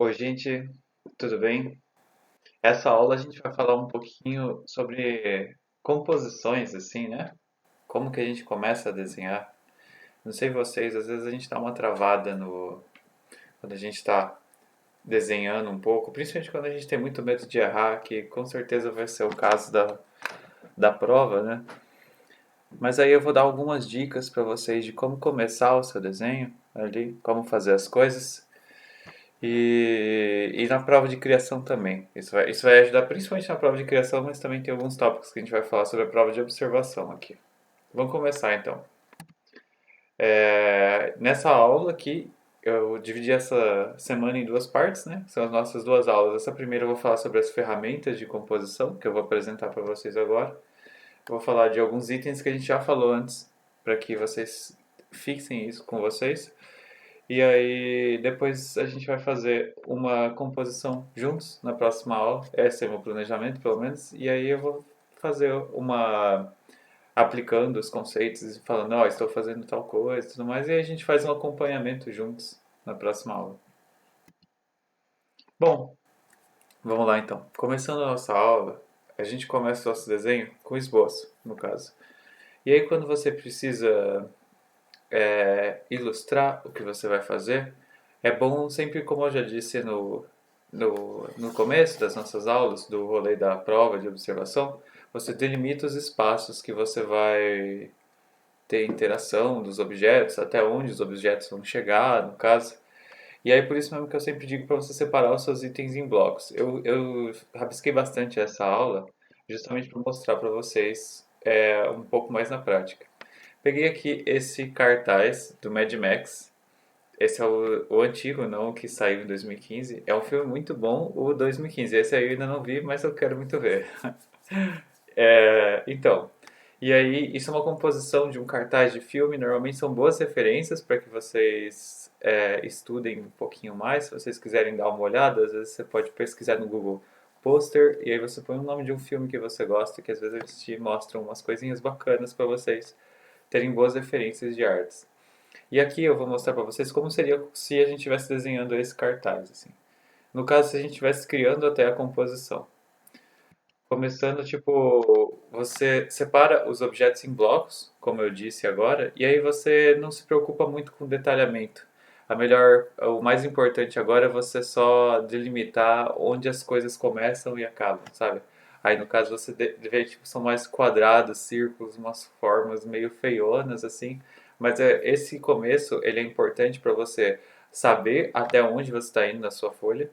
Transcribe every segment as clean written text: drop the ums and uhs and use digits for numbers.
Oi, gente, tudo bem? Essa aula a gente vai falar um pouquinho sobre composições, assim, né? Como que a gente começa a desenhar. Não sei vocês, às vezes a gente dá uma travada no quando a gente está desenhando um pouco, principalmente quando a gente tem muito medo de errar, que com certeza vai ser o caso da prova, né? Mas aí eu vou dar algumas dicas para vocês de como começar o seu desenho ali, como fazer as coisas. E na prova de criação também. Isso vai ajudar principalmente na prova de criação, mas também tem alguns tópicos que a gente vai falar sobre a prova de observação aqui. Vamos começar então. Nessa aula aqui, eu dividi essa semana em duas partes, né? São as nossas duas aulas. Essa primeira eu vou falar sobre as ferramentas de composição, que eu vou apresentar para vocês agora. Eu vou falar de alguns itens que a gente já falou antes, para que vocês fixem isso com vocês. E aí, depois a gente vai fazer uma composição juntos na próxima aula. Esse é o meu planejamento, pelo menos. E aí eu vou fazer uma aplicando os conceitos e falando, ó, estou fazendo tal coisa e tudo mais. E aí a gente faz um acompanhamento juntos na próxima aula. Bom, vamos lá então. Começando a nossa aula, a gente começa o nosso desenho com esboço, no caso. E aí, quando você precisa ilustrar o que você vai fazer, é bom sempre, como eu já disse no começo das nossas aulas, do rolê da prova de observação, você delimita os espaços que você vai ter interação dos objetos, até onde os objetos vão chegar, no caso. E aí, por isso mesmo que eu sempre digo para você separar os seus itens em blocos. Eu rabisquei bastante essa aula, justamente para mostrar para vocês um pouco mais na prática. Peguei aqui esse cartaz do Mad Max. Esse é o antigo, não o que saiu em 2015. É um filme muito bom, o 2015. Esse aí eu ainda não vi, mas eu quero muito ver. Então, e aí isso é uma composição de um cartaz de filme. Normalmente são boas referências para que vocês estudem um pouquinho mais. Se vocês quiserem dar uma olhada, às vezes você pode pesquisar no Google pôster e aí você põe o nome de um filme que você gosta, que às vezes eles te mostram umas coisinhas bacanas para vocês terem boas referências de artes. E aqui eu vou mostrar para vocês como seria se a gente estivesse desenhando esse cartaz, assim. No caso, se a gente estivesse criando até a composição. Começando, tipo, você separa os objetos em blocos, como eu disse agora, e aí você não se preocupa muito com detalhamento. O mais importante agora é você só delimitar onde as coisas começam e acabam, sabe? Aí no caso você vê, tipo, são mais quadrados, círculos, umas formas meio feionas assim, mas esse começo ele é importante para você saber até onde você está indo na sua folha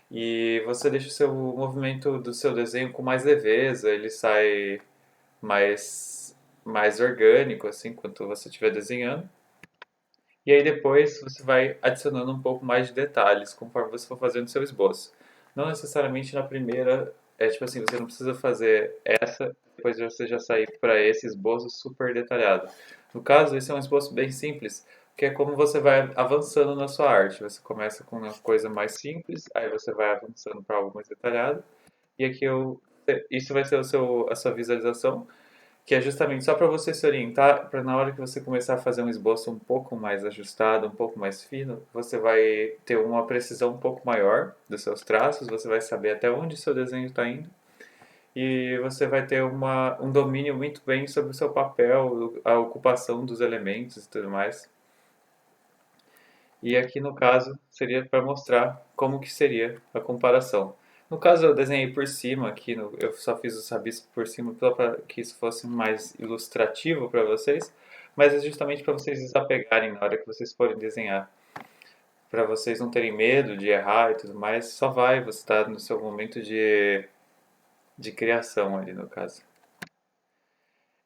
e você deixa o seu movimento do seu desenho com mais leveza, ele sai mais orgânico, assim, enquanto você estiver desenhando. E aí depois você vai adicionando um pouco mais de detalhes conforme você for fazendo o seu esboço. Não necessariamente na primeira, tipo assim, você não precisa fazer essa, depois você já sair para esse esboço super detalhado. No caso, esse é um esboço bem simples, que é como você vai avançando na sua arte. Você começa com uma coisa mais simples, aí você vai avançando para algo mais detalhado, e aqui isso vai ser a sua visualização que é justamente só para você se orientar, para na hora que você começar a fazer um esboço um pouco mais ajustado, um pouco mais fino, você vai ter uma precisão um pouco maior dos seus traços, você vai saber até onde seu desenho está indo e você vai ter um domínio muito bem sobre o seu papel, a ocupação dos elementos e tudo mais. E aqui no caso seria para mostrar como que seria a comparação. No caso eu desenhei por cima aqui, eu só fiz os rabiscos por cima só para que isso fosse mais ilustrativo para vocês, mas é justamente para vocês desapegarem na hora que vocês forem desenhar, para vocês não terem medo de errar e tudo mais, só vai, você está no seu momento de criação ali no caso.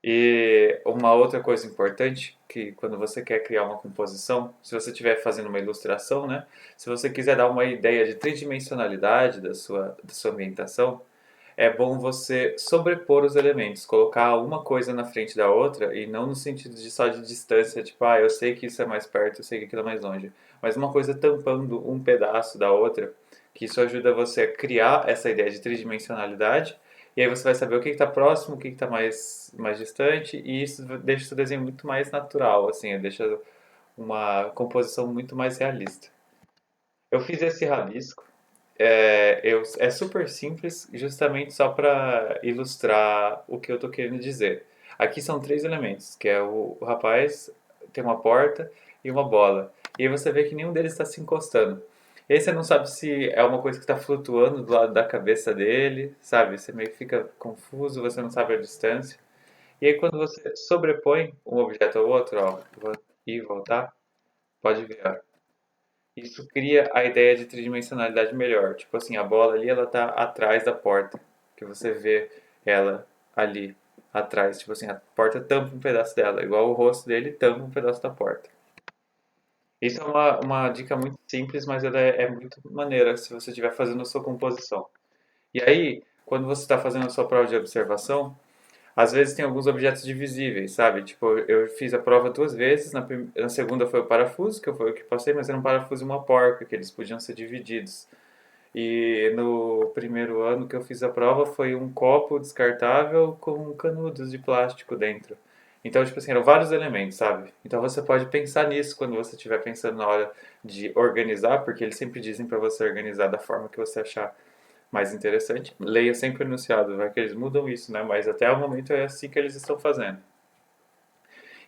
E uma outra coisa importante, que quando você quer criar uma composição, se você estiver fazendo uma ilustração, né? Se você quiser dar uma ideia de tridimensionalidade da sua ambientação, é bom você sobrepor os elementos, colocar uma coisa na frente da outra e não no sentido de só de distância, tipo, ah, eu sei que isso é mais perto, eu sei que aquilo é mais longe, mas uma coisa tampando um pedaço da outra, que isso ajuda você a criar essa ideia de tridimensionalidade e aí você vai saber o que está próximo, o que está mais distante, e isso deixa o seu desenho muito mais natural, assim, deixa uma composição muito mais realista. Eu fiz esse rabisco. É super simples, justamente só para ilustrar o que eu tô querendo dizer. Aqui são três elementos, que é o rapaz tem uma porta e uma bola. E aí você vê que nenhum deles está se encostando. E aí você não sabe se é uma coisa que está flutuando do lado da cabeça dele, sabe? Você meio que fica confuso, você não sabe a distância. E aí quando você sobrepõe um objeto ao outro, ó, vou ir e voltar, pode ver, ó. Isso cria a ideia de tridimensionalidade melhor. Tipo assim, a bola ali, ela tá atrás da porta, que você vê ela ali atrás. Tipo assim, a porta tampa um pedaço dela, igual o rosto dele tampa um pedaço da porta. Isso é uma dica muito simples, mas ela é muito maneira se você estiver fazendo a sua composição. E aí, quando você está fazendo a sua prova de observação, às vezes tem alguns objetos divisíveis, sabe? Tipo, eu fiz a prova duas vezes, na segunda foi o parafuso, que foi o que passei, mas era um parafuso e uma porca, que eles podiam ser divididos. E no primeiro ano que eu fiz a prova foi um copo descartável com canudos de plástico dentro. Então, tipo assim, eram vários elementos, sabe? Então você pode pensar nisso quando você estiver pensando na hora de organizar, porque eles sempre dizem para você organizar da forma que você achar mais interessante. Leia sempre o enunciado, vai que eles mudam isso, né? Mas até o momento é assim que eles estão fazendo.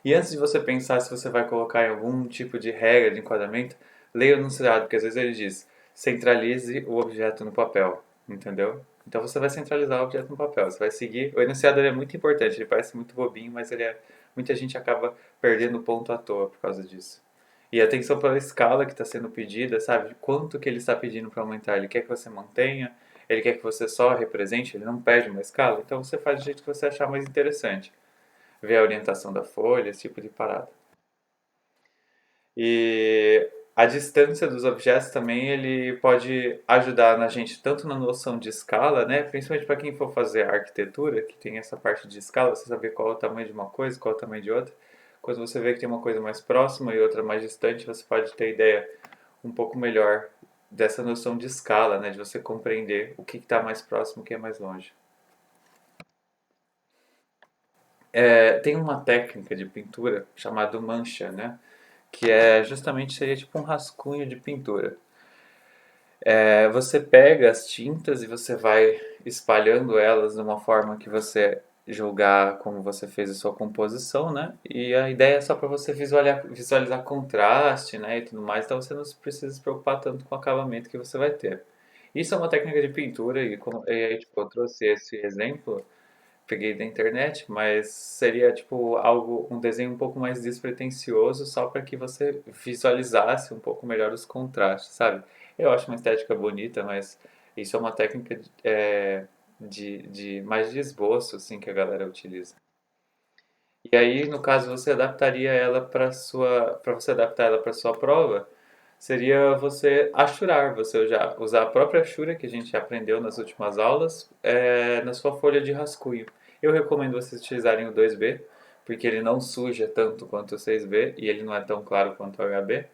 E antes de você pensar se você vai colocar em algum tipo de regra de enquadramento, leia o enunciado, porque às vezes ele diz: centralize o objeto no papel, entendeu? Então você vai centralizar o objeto no papel, você vai seguir. O enunciado ele é muito importante, ele parece muito bobinho, mas muita gente acaba perdendo ponto à toa por causa disso. E atenção pela escala que está sendo pedida, sabe? Quanto que ele está pedindo para aumentar? Ele quer que você mantenha? Ele quer que você só represente? Ele não pede uma escala? Então você faz do jeito que você achar mais interessante. Ver a orientação da folha, esse tipo de parada. E a distância dos objetos também ele pode ajudar na gente tanto na noção de escala, né? Principalmente para quem for fazer arquitetura, que tem essa parte de escala, você saber qual é o tamanho de uma coisa, qual é o tamanho de outra. Quando você vê que tem uma coisa mais próxima e outra mais distante, você pode ter ideia um pouco melhor dessa noção de escala, né? De você compreender o que está mais próximo, o que é mais longe. Tem uma técnica de pintura chamada mancha, né? Que é justamente seria tipo um rascunho de pintura. Você pega as tintas e você vai espalhando elas de uma forma que você julgar como você fez a sua composição, né? E a ideia é só para você visualizar contraste, né? E tudo mais, então você não precisa se preocupar tanto com o acabamento que você vai ter. Isso é uma técnica de pintura e aí, tipo, eu trouxe esse exemplo peguei da internet, mas seria tipo algo, um desenho um pouco mais despretensioso, só para que você visualizasse um pouco melhor os contrastes, sabe? Eu acho uma estética bonita, mas isso é uma técnica de mais de esboço, assim, que a galera utiliza. E aí, no caso, você adaptaria ela para você adaptar ela para sua prova, seria você achurar, você já usar a própria achura que a gente aprendeu nas últimas aulas, na sua folha de rascunho. Eu recomendo vocês utilizarem o 2B, porque ele não suja tanto quanto o 6B e ele não é tão claro quanto o HB.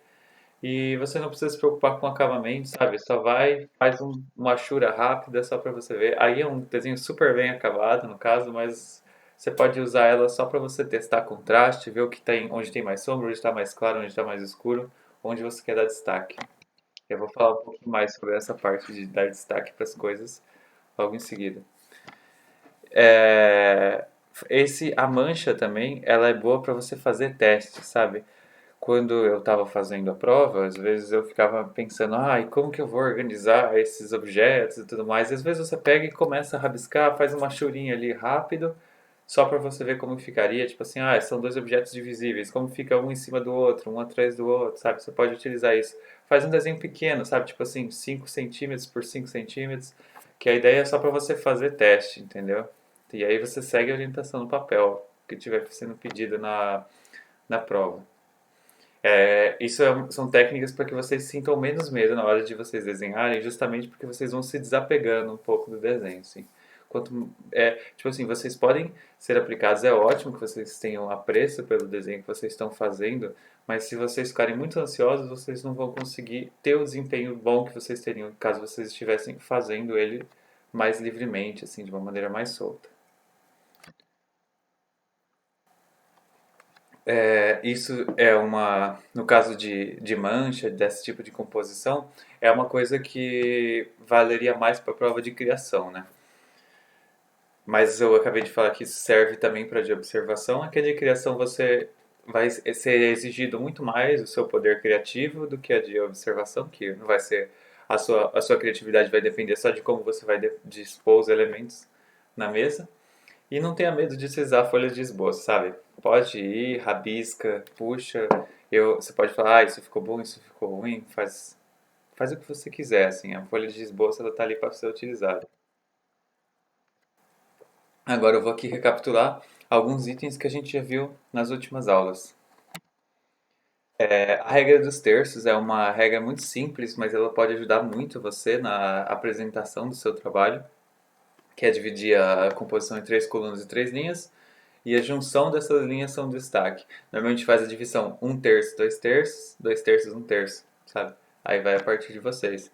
E você não precisa se preocupar com o acabamento, sabe? Só vai, faz uma achura rápida só para você ver. Aí é um desenho super bem acabado, no caso, mas você pode usar ela só para você testar contraste, ver o que tem, onde tem mais sombra, onde está mais claro, onde está mais escuro, onde você quer dar destaque. Eu vou falar um pouquinho mais sobre essa parte de dar destaque para as coisas logo em seguida. É, a mancha também, ela é boa para você fazer testes, sabe? Quando eu estava fazendo a prova, às vezes eu ficava pensando, e como que eu vou organizar esses objetos e tudo mais. E às vezes você pega e começa a rabiscar, faz uma churinha ali rápido, só para você ver como ficaria. Tipo assim, são dois objetos divisíveis, como fica um em cima do outro, um atrás do outro, sabe? Você pode utilizar isso. Faz um desenho pequeno, sabe? Tipo assim, 5 centímetros por 5 centímetros, que a ideia é só para você fazer teste, entendeu? E aí você segue a orientação no papel que estiver sendo pedido na prova. São técnicas para que vocês sintam menos medo na hora de vocês desenharem, justamente porque vocês vão se desapegando um pouco do desenho, assim. Tipo assim, vocês podem ser aplicados, é ótimo que vocês tenham apreço pelo desenho que vocês estão fazendo, mas se vocês ficarem muito ansiosos, vocês não vão conseguir ter o desempenho bom que vocês teriam caso vocês estivessem fazendo ele mais livremente, assim, de uma maneira mais solta. Isso é no caso de mancha, desse tipo de composição, é uma coisa que valeria mais para prova de criação, né? Mas eu acabei de falar que isso serve também para de observação. Aqui de criação você vai ser exigido muito mais o seu poder criativo do que a de observação, que não vai ser a sua criatividade vai depender só de como você vai dispor os elementos na mesa. E não tenha medo de utilizar folhas de esboço, sabe? Pode ir, rabisca, puxa. Você pode falar, isso ficou bom, isso ficou ruim. Faz o que você quiser, assim. A folha de esboço ela tá ali para ser utilizada. Agora eu vou aqui recapitular alguns itens que a gente já viu nas últimas aulas. A regra dos terços é uma regra muito simples, mas ela pode ajudar muito você na apresentação do seu trabalho, que é dividir a composição em três colunas e três linhas, e a junção dessas linhas são destaque. Normalmente a gente faz a divisão um terço, dois terços, um terço, sabe? Aí vai a partir de vocês.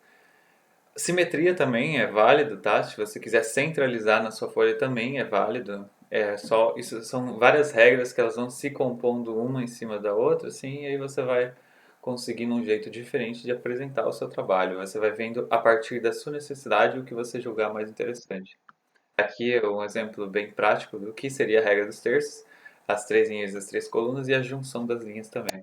Simetria também é válido, tá? Se você quiser centralizar na sua folha também é válido. É só isso são várias regras que elas vão se compondo uma em cima da outra, assim, e aí você vai conseguindo um jeito diferente de apresentar o seu trabalho. Você vai vendo a partir da sua necessidade o que você julgar mais interessante. Aqui é um exemplo bem prático do que seria a regra dos terços, as três linhas das três colunas e a junção das linhas também.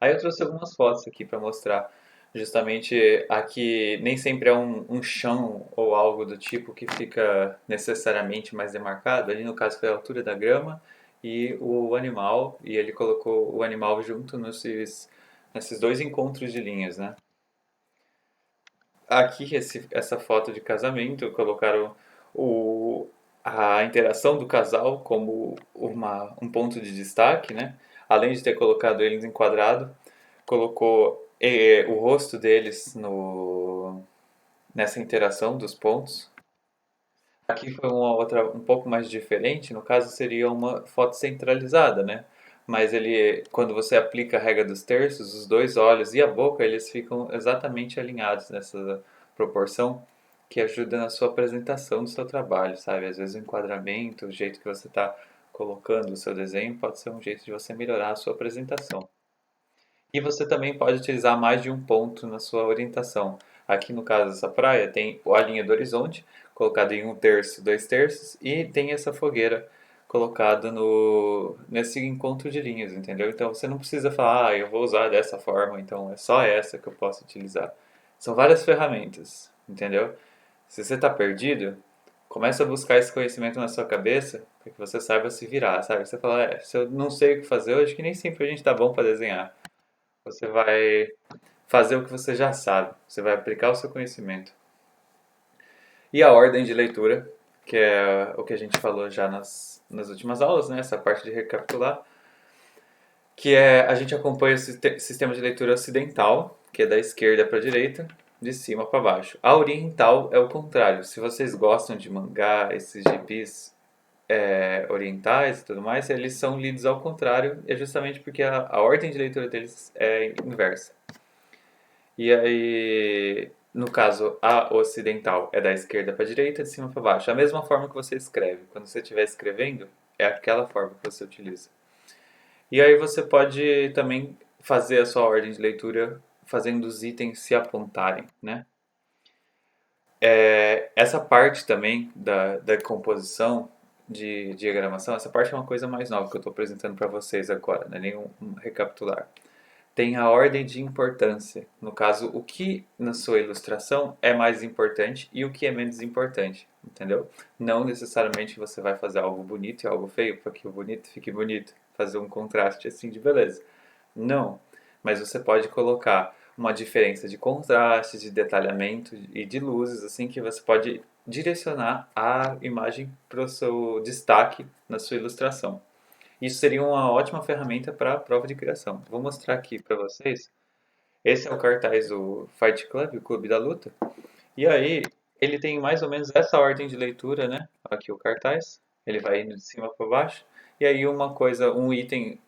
Aí eu trouxe algumas fotos aqui para mostrar justamente aqui nem sempre é um chão ou algo do tipo que fica necessariamente mais demarcado. Ali no caso foi a altura da grama e o animal, e ele colocou o animal junto nesses dois encontros de linhas, né? Aqui essa foto de casamento colocaram o, a interação do casal como um ponto de destaque, né? Além de ter colocado eles enquadrado, colocou o rosto deles nessa interação dos pontos. Aqui foi uma outra um pouco mais diferente, no caso seria uma foto centralizada, né? Mas quando você aplica a regra dos terços, os dois olhos e a boca, eles ficam exatamente alinhados nessa proporção que ajuda na sua apresentação do seu trabalho, sabe? Às vezes o enquadramento, o jeito que você está colocando o seu desenho pode ser um jeito de você melhorar a sua apresentação. E você também pode utilizar mais de um ponto na sua orientação. Aqui no caso dessa praia tem a linha do horizonte, colocada em um terço, dois terços, e tem essa fogueira colocada nesse encontro de linhas, entendeu? Então você não precisa falar, eu vou usar dessa forma, então é só essa que eu posso utilizar. São várias ferramentas, entendeu? Se você está perdido, começa a buscar esse conhecimento na sua cabeça para que você saiba se virar, sabe? Você fala, se eu não sei o que fazer hoje, que nem sempre a gente tá bom para desenhar. Você vai fazer o que você já sabe, você vai aplicar o seu conhecimento. E a ordem de leitura, que é o que a gente falou já nas últimas aulas, né? Essa parte de recapitular, que é a gente acompanha o sistema de leitura ocidental, que é da esquerda para a direita, de cima para baixo. A oriental é o contrário. Se vocês gostam de mangá, esses gibis orientais e tudo mais, eles são lidos ao contrário, é justamente porque a ordem de leitura deles é inversa. E aí, no caso, a ocidental é da esquerda para a direita, de cima para baixo. A mesma forma que você escreve. Quando você estiver escrevendo, é aquela forma que você utiliza. E aí você pode também fazer a sua ordem de leitura fazendo os itens se apontarem, né? Essa parte também da composição de diagramação, essa parte é uma coisa mais nova que eu estou apresentando para vocês agora, não é nem um recapitular. Tem a ordem de importância. No caso, o que na sua ilustração é mais importante e o que é menos importante, entendeu? Não necessariamente você vai fazer algo bonito e algo feio para que o bonito fique bonito, fazer um contraste assim de beleza. Não, mas você pode colocar uma diferença de contraste, de detalhamento e de luzes, assim que você pode direcionar a imagem para o seu destaque na sua ilustração. Isso seria uma ótima ferramenta para a prova de criação. Vou mostrar aqui para vocês. Esse é o cartaz do Fight Club, o Clube da Luta. E aí, ele tem mais ou menos essa ordem de leitura, né? Aqui o cartaz. Ele vai indo de cima para baixo. E aí um item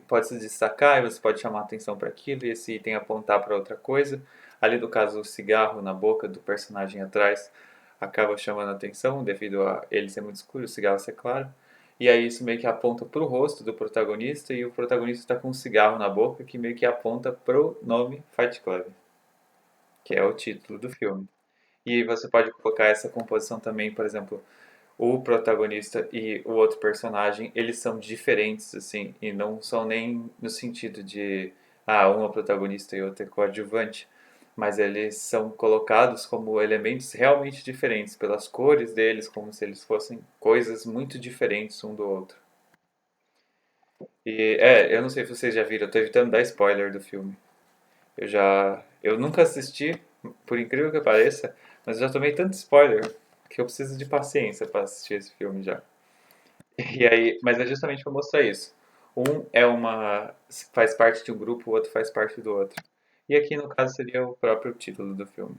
pode se destacar e você pode chamar atenção para aquilo e esse item apontar para outra coisa. Ali no caso, o cigarro na boca do personagem atrás acaba chamando a atenção devido a ele ser muito escuro, o cigarro ser claro. E aí isso meio que aponta pro rosto do protagonista e o protagonista está com um cigarro na boca que meio que aponta pro nome Fight Club, que é o título do filme. E você pode colocar essa composição também, por exemplo, o protagonista e o outro personagem, eles são diferentes, assim, e não são nem no sentido de, uma protagonista e outra é coadjuvante, mas eles são colocados como elementos realmente diferentes, pelas cores deles, como se eles fossem coisas muito diferentes um do outro. E, eu não sei se vocês já viram, eu tô evitando dar spoiler do filme. Eu nunca assisti, por incrível que pareça, mas eu já tomei tanto spoiler que eu preciso de paciência para assistir esse filme já. E aí, mas é justamente para mostrar isso. Um é uma faz parte de um grupo, o outro faz parte do outro. E aqui no caso seria o próprio título do filme.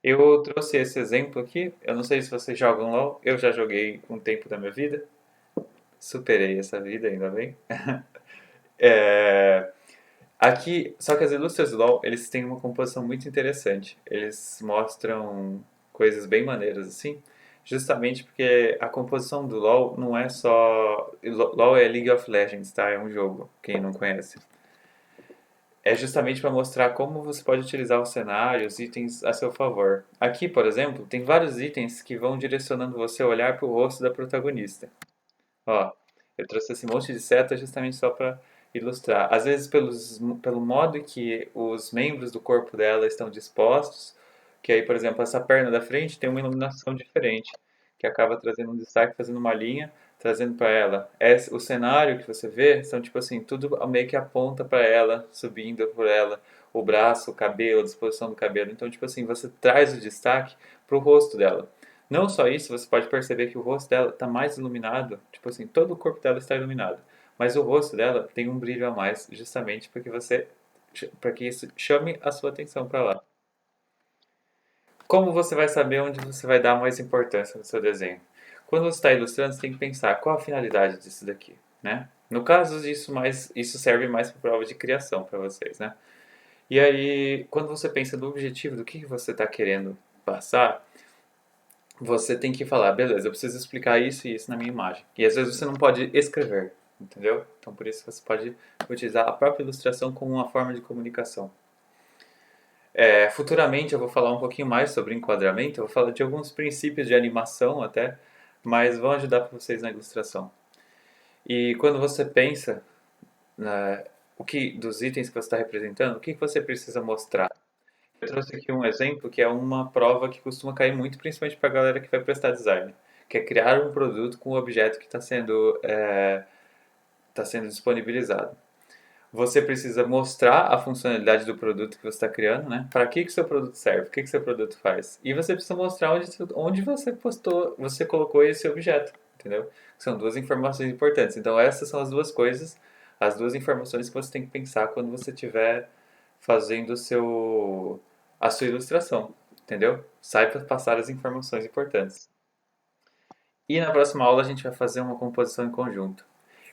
Eu trouxe esse exemplo aqui. Eu não sei se vocês jogam LoL. Eu já joguei um tempo da minha vida. Superei essa vida, ainda bem. É, aqui, só que as ilustres do LoL, eles têm uma composição muito interessante. Eles mostram coisas bem maneiras assim, justamente porque a composição do LoL não é só LoL é League of Legends, tá? É um jogo, quem não conhece. É justamente para mostrar como você pode utilizar o cenário, os itens a seu favor. Aqui, por exemplo, tem vários itens que vão direcionando você a olhar para o rosto da protagonista. Ó, eu trouxe esse monte de seta justamente só para ilustrar. Às vezes pelo modo que os membros do corpo dela estão dispostos, que aí, por exemplo, essa perna da frente tem uma iluminação diferente, que acaba trazendo um destaque, fazendo uma linha, trazendo para ela. O cenário que você vê são tipo assim, tudo meio que aponta para ela, subindo por ela, o braço, o cabelo, a disposição do cabelo. Então, tipo assim, você traz o destaque para o rosto dela. Não só isso, você pode perceber que o rosto dela está mais iluminado, tipo assim, todo o corpo dela está iluminado, mas o rosto dela tem um brilho a mais, justamente para que isso chame a sua atenção para lá. Como você vai saber onde você vai dar mais importância no seu desenho? Quando você está ilustrando, você tem que pensar qual a finalidade disso daqui, né? No caso, isso serve mais para prova de criação para vocês, né? E aí, quando você pensa no objetivo do que você está querendo passar, você tem que falar, beleza, eu preciso explicar isso e isso na minha imagem. E às vezes você não pode escrever, entendeu? Então por isso você pode utilizar a própria ilustração como uma forma de comunicação. Futuramente eu vou falar um pouquinho mais sobre enquadramento, eu vou falar de alguns princípios de animação até, mas vão ajudar para vocês na ilustração. E quando você pensa dos itens que você está representando, o que você precisa mostrar? Eu trouxe aqui um exemplo que é uma prova que costuma cair muito, principalmente para a galera que vai prestar design, que é criar um produto com o objeto que tá sendo disponibilizado. Você precisa mostrar a funcionalidade do produto que você está criando, né? Para que o seu produto serve, o que seu produto faz. E você precisa mostrar onde você você colocou esse objeto, entendeu? São duas informações importantes. Então essas são as duas coisas, as duas informações que você tem que pensar quando você estiver fazendo a sua ilustração, entendeu? Saiba passar as informações importantes. E na próxima aula a gente vai fazer uma composição em conjunto.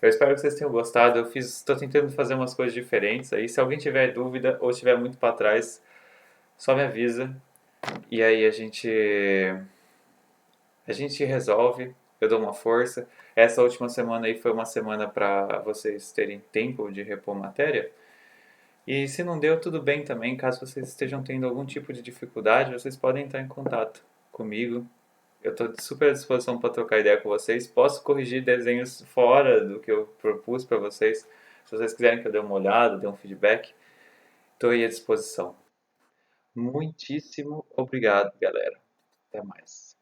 Eu espero que vocês tenham gostado. Estou tentando fazer umas coisas diferentes aí. Se alguém tiver dúvida ou estiver muito para trás, só me avisa e aí a gente resolve. Eu dou uma força. Essa última semana aí foi uma semana para vocês terem tempo de repor matéria. E se não deu, tudo bem também. Caso vocês estejam tendo algum tipo de dificuldade, vocês podem entrar em contato comigo. Eu estou super à disposição para trocar ideia com vocês. Posso corrigir desenhos fora do que eu propus para vocês. Se vocês quiserem que eu dê uma olhada, dê um feedback, estou aí à disposição. Muitíssimo obrigado, galera. Até mais.